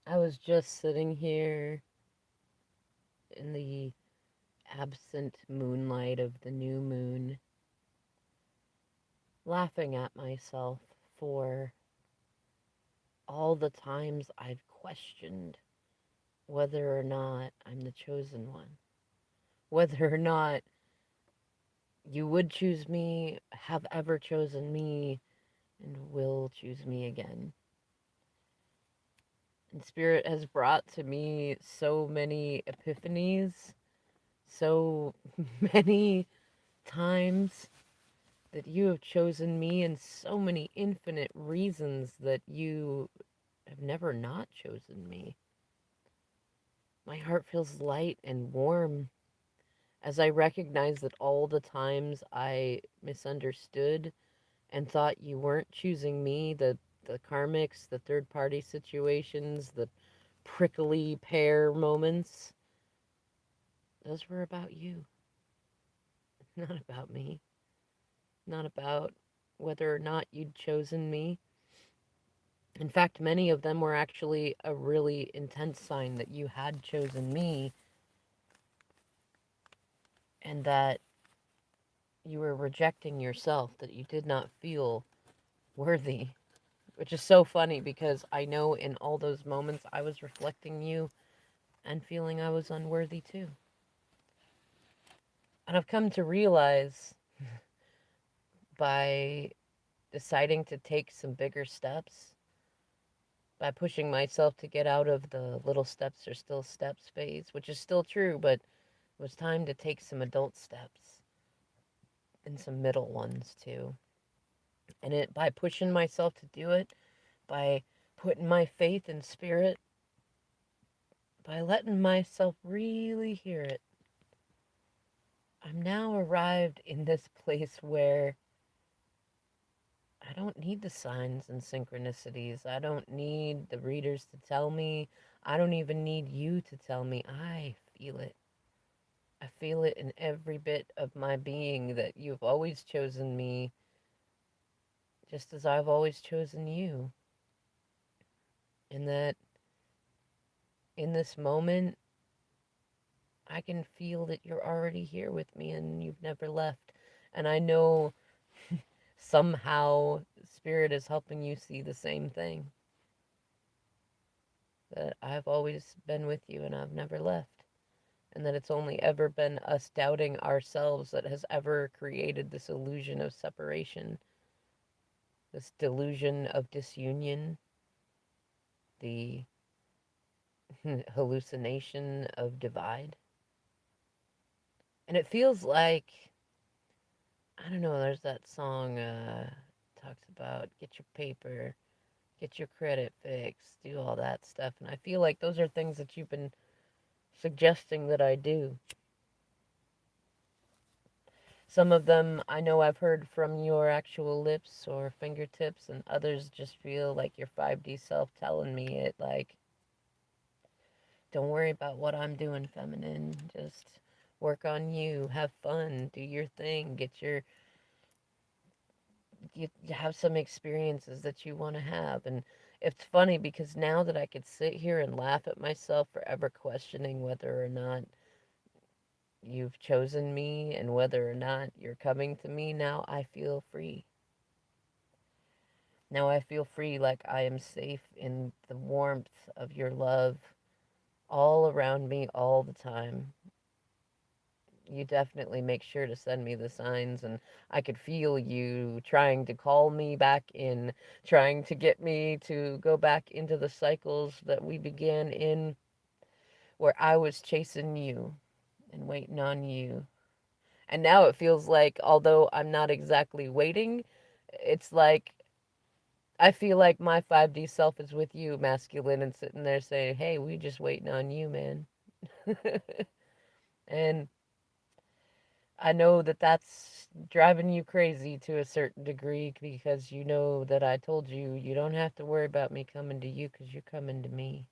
I was just sitting here in the absent moonlight of the new moon, laughing at myself for all the times I've questioned whether or not I'm the chosen one, whether or not you would choose me, have ever chosen me, and will choose me again. And Spirit has brought to me so many epiphanies, so many times that you have chosen me, and so many infinite reasons that you have never not chosen me. My heart feels light and warm as I recognize that all the times I misunderstood and thought you weren't choosing me, the karmics, the third party situations, the prickly pear moments, those were about you, not about me, not about whether or not you'd chosen me. In fact, many of them were actually a really intense sign that you had chosen me and that you were rejecting yourself, that you did not feel worthy. Which is so funny because I know in all those moments I was reflecting you and feeling I was unworthy too. And I've come to realize by deciding to take some bigger steps, by pushing myself to get out of the little steps are still steps phase, which is still true, but it was time to take some adult steps and some middle ones too. And it by pushing myself to do it, by putting my faith and spirit, by letting myself really hear it, I'm now arrived in this place where I don't need the signs and synchronicities. I don't need the readers to tell me. I don't even need you to tell me. I feel it. I feel it in every bit of my being that you've always chosen me just as I've always chosen you. And that in this moment, I can feel that you're already here with me and you've never left. And I know somehow Spirit is helping you see the same thing, that I've always been with you and I've never left. And that it's only ever been us doubting ourselves that has ever created this illusion of separation, this delusion of disunion, the hallucination of divide. And it feels like, I don't know, there's that song talks about get your paper, get your credit fixed, do all that stuff. And I feel like those are things that you've been suggesting that I do. Some of them I know I've heard from your actual lips or fingertips, and others just feel like your 5D self telling me it like, don't worry about what I'm doing, feminine. Just work on you, have fun, do your thing, you have some experiences that you want to have. And it's funny because now that I could sit here and laugh at myself for ever questioning whether or not you've chosen me and whether or not you're coming to me, now I feel free. Now I feel free, like I am safe in the warmth of your love all around me all the time. You definitely make sure to send me the signs, and I could feel you trying to call me back in, trying to get me to go back into the cycles that we began in, where I was chasing you and waiting on you. And now it feels like, although I'm not exactly waiting, it's like I feel like my 5D self is with you, masculine, and sitting there saying, hey, we just waiting on you, man. And I know that that's driving you crazy to a certain degree because you know that I told you you don't have to worry about me coming to you because you're coming to me.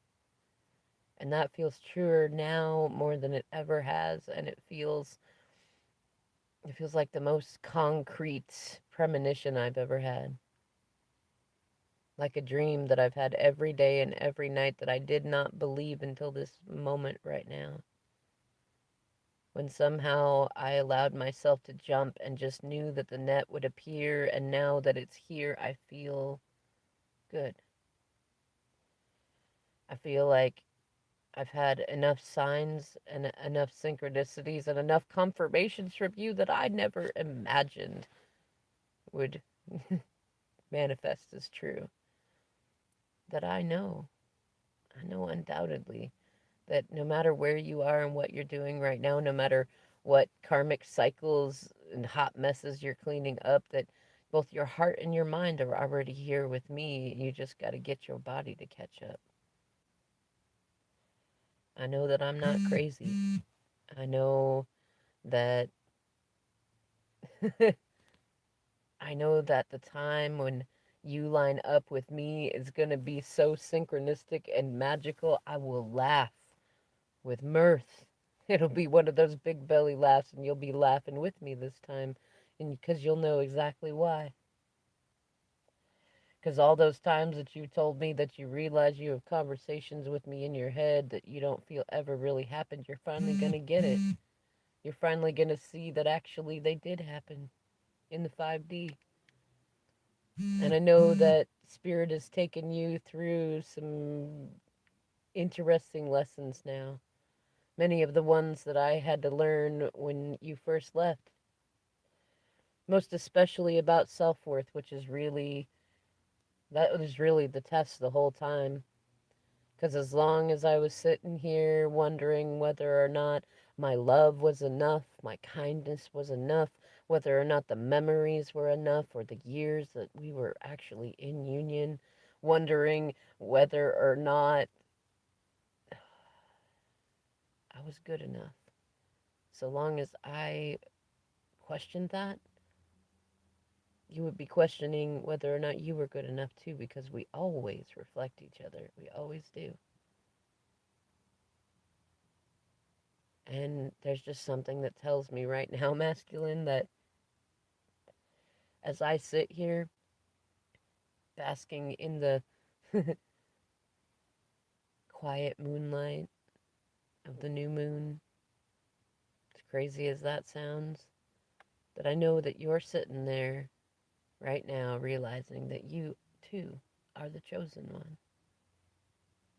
And that feels truer now more than it ever has. And it feels like the most concrete premonition I've ever had. like a dream that I've had every day and every night that I did not believe until this moment right now. When somehow I allowed myself to jump and just knew that the net would appear, and now that it's here, I feel good. I feel like I've had enough signs and enough synchronicities and enough confirmations from you that I never imagined would manifest as true. That I know undoubtedly that no matter where you are and what you're doing right now, no matter what karmic cycles and hot messes you're cleaning up, that both your heart and your mind are already here with me. You just got to get your body to catch up. I know that I'm not crazy. I know that I know that the time when you line up with me is going to be so synchronistic and magical. I will laugh with mirth. It'll be one of those big belly laughs, and you'll be laughing with me this time, and because you'll know exactly why. Because all those times that you told me that you realize you have conversations with me in your head that you don't feel ever really happened, you're finally going to get it. You're finally going to see that actually they did happen in the 5D. And I know that Spirit has taken you through some interesting lessons now. Many of the ones that I had to learn when you first left. Most especially about self worth, which is really, that was really the test the whole time. Because as long as I was sitting here wondering whether or not my love was enough, my kindness was enough, whether or not the memories were enough, or the years that we were actually in union, wondering whether or not I was good enough. So long as I questioned that, you would be questioning whether or not you were good enough too, because we always reflect each other. We always do. And there's just something that tells me right now, masculine, that as I sit here basking in the quiet moonlight of the new moon, as crazy as that sounds, that I know that you're sitting there right now realizing that you too are the chosen one,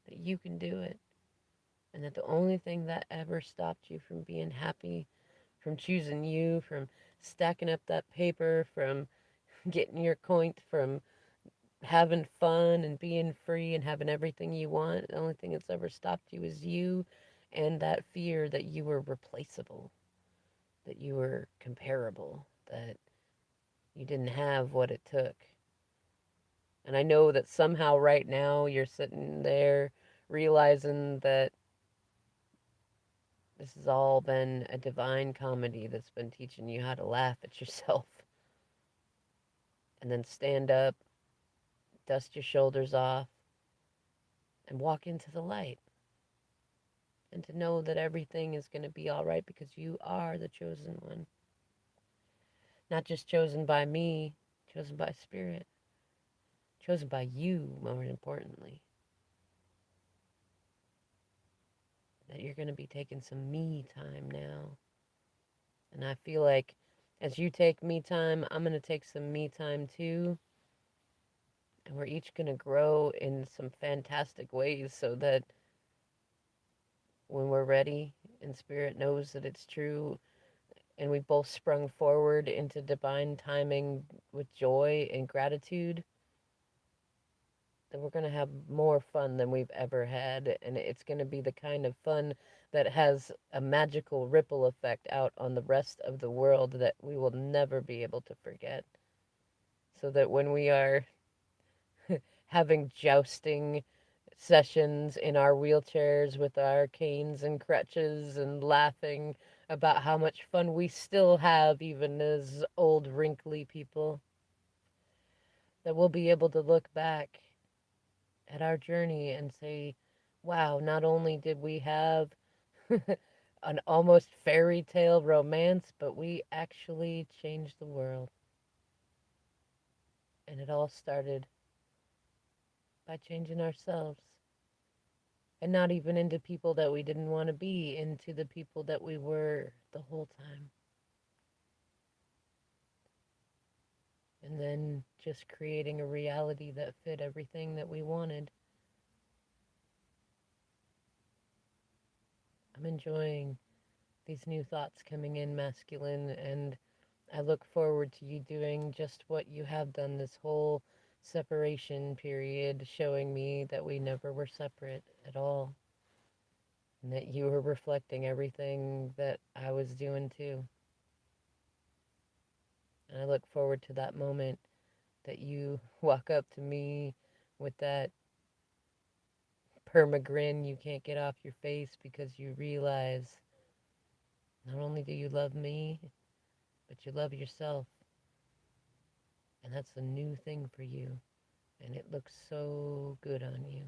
that you can do it, and that the only thing that ever stopped you from being happy, from choosing you, from stacking up that paper, from getting your coin, from having fun and being free and having everything you want. The only thing that's ever stopped you is you and that fear that you were replaceable, that you were comparable, that you didn't have what it took. And I know that somehow right now you're sitting there realizing that this has all been a divine comedy that's been teaching you how to laugh at yourself and then stand up, dust your shoulders off, and walk into the light. And to know that everything is going to be all right because you are the chosen one. Not just chosen by me, chosen by Spirit, chosen by you, more importantly. That you're going to be taking some me time now. And I feel like as you take me time, I'm going to take some me time too. And we're each going to grow in some fantastic ways so that when we're ready and Spirit knows that it's true, and we both sprung forward into divine timing with joy and gratitude, then we're going to have more fun than we've ever had. And it's going to be the kind of fun that has a magical ripple effect out on the rest of the world that we will never be able to forget. So that when we are having jousting sessions in our wheelchairs with our canes and crutches and laughing about how much fun we still have, even as old, wrinkly people, that we'll be able to look back at our journey and say, wow, not only did we have an almost fairy tale romance, but we actually changed the world. And it all started by changing ourselves. And not even into people that we didn't want to be, into the people that we were the whole time. And then just creating a reality that fit everything that we wanted. I'm enjoying these new thoughts coming in, masculine, and I look forward to you doing just what you have done this whole separation period, showing me that we never were separate at all, and that you were reflecting everything that I was doing too. And I look forward to that moment that you walk up to me with that perma grin you can't get off your face because you realize not only do you love me, but you love yourself. And that's a new thing for you. And it looks so good on you.